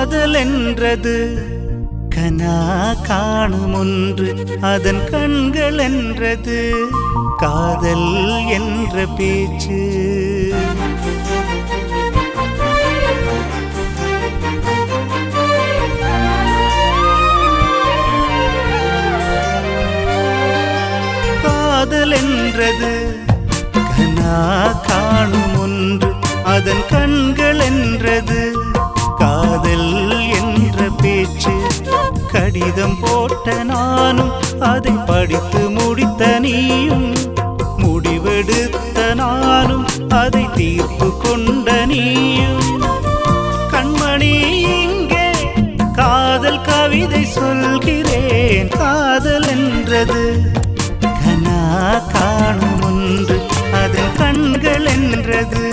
காதல் என்றது கனா காணும் ஒன்று அதன் கண்கள் என்றது காதல் என்ற பேச்சு காதல் என்றது கனா காணும் ஒன்று அதன் கண்கள் என்றது காதல் என்ற பேச்சு கடிதம் போட்ட நானும் அதை படித்து முடித்த நீயும் முடிவெடுத்த நானும் அதை தீர்ப்பு கொண்ட நீயும் கண்மணி இங்கே காதல் கவிதை சொல்கிறேன் காதல் என்றது கனா காணும் ஒன்று அதன் கண்கள் என்றது